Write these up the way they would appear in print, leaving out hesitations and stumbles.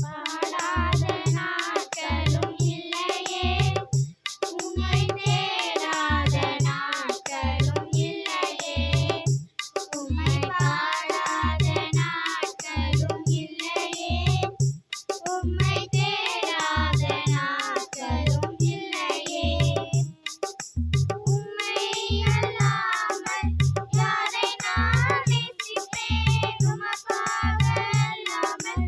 பாடாத நாட்களும் இல்லையே, உம்மை தேடாத நாட்களும் இல்லையே, உம்மை பாடாத நாட்களும் இல்லையே, உம்மை தேடாத நாட்களும் இல்லையே. உம்மை அல்லாமல் யாரை நான் நேசிப்பேன்? உமக்காக அல்லாமல்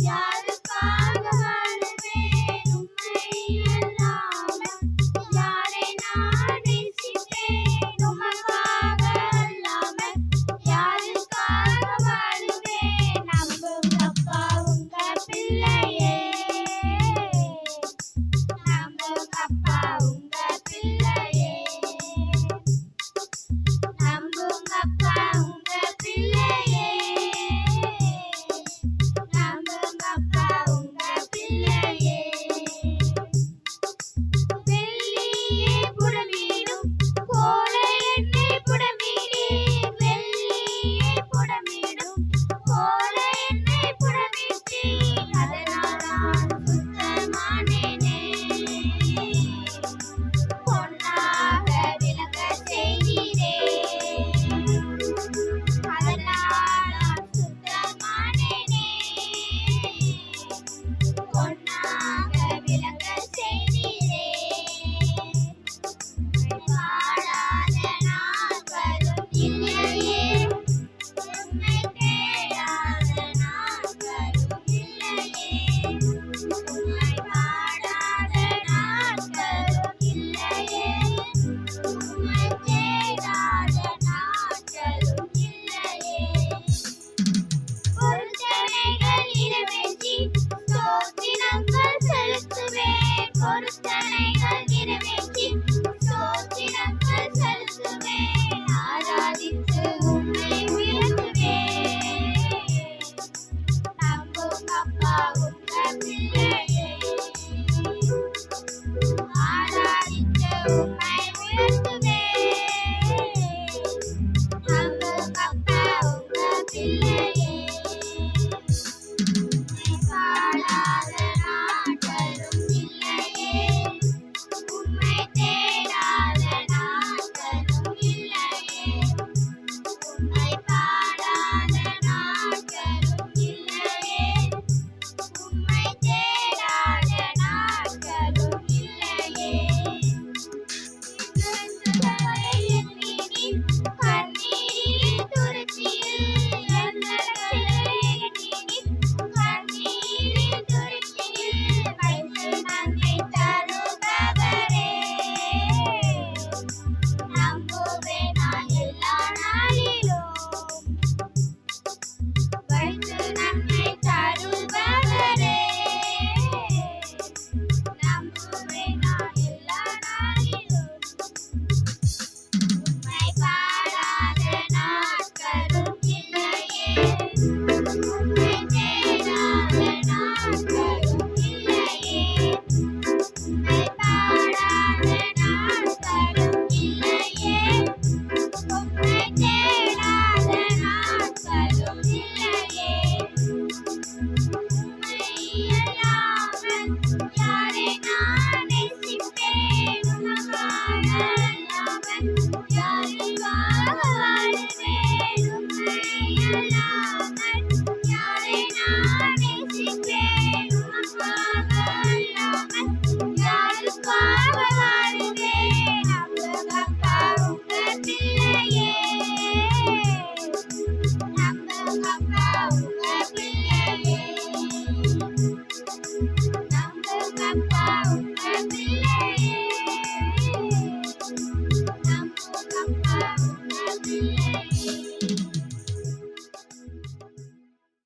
யாருக்காக வாழுவேன்? உம்மை அல்லாமல் யாரை நான் நேசிப்பேன்? உமக்காக அல்லாமல் யாருக்காக வாழுவேன்? நம்பும் அப்பா உங்க பிள்ளையே, நம்பும் அப்பா உங்க பிள்ளையே, நம்பும் அப்பா உங்க பிள்ளையே, நம்பும் அப்பா உங்க பிள்ளையே. வெள்ளியே புடமிடும் கோலை என்னை புடமிடீர், வெள்ளியே புடமிடும் கோலை என்னை புடமிட்டீர், அதனால் நான் சுத்தமானேனே. பொன்னாக விளங்கச் செய்தீரே, அதனால் நான் சுத்தமானேனே. பொன்னாக விளங்கச் செய்தீரே. பாடாத நாட்களும் இல்லையே, உம்மை தேடாத நாட்களும் இல்லையே, உம்மை பாடாத நாட்களும் இல்லையே, உம்மை தேடாத நாட்களும் இல்லையே. பொருத்தனைகள் நிறைவேற்றி ஸ்தோத்திரங்கள் செலுத்துவேன், பொருத்தனைகள் நிறைவேற்றி ஸ்தோத்திரங்கள் செலுத்துவேன், ஆராதித்து உம்மை உயர்த்துவேன். நம்பும் அப்பா உங்க பிள்ளையே, ஆராதித்து உம்மை உயர்த்துவேன். நம்பும் அப்பா உங்க பிள்ளையே. பாடாத நாட்களும் இல்லையே, உம்மை தேடாத நாட்களும் இல்லையே, உம்மை பாடாத நாட்களும் இல்லையே, உம்மை தேடாத நாட்களும் இல்லையே. கண்ணீரில் துருத்தியில் கண்ணீரில் துருத்தியில் வைத்து நன்மை தருபவரே, நம்புவேன் நான் எல்லா நாளிலும். வைத்து நன்மை தருபவரே, நம்புவேன் நான் எல்லா நாளிலும். உம்மை பாடாத நாட்களும் இல்லையே, உம்மை தேடாத நாட்களும் இல்லையே, உம்மை பாடாத நாட்களும் இல்லையே, உம்மை தேடாத நாட்களும் இல்லையே. உம்மை அல்லாமல் யாரை நான் நேசிப்பேன்? உமக்காக அல்லாமல் யாருக்காக வாழுவேன்? உம்மை அல்லாமல் யாரை நான் நேசிப்பேன்? உமக்காக அல்லாமல் யாருக்காக வாழுவேன்? நம்பும் அப்பா உங்க பிள்ளையே, நம்பும் அப்பா உங்க பிள்ளையே, நம்பும் அப்பா உங்க பிள்ளையே.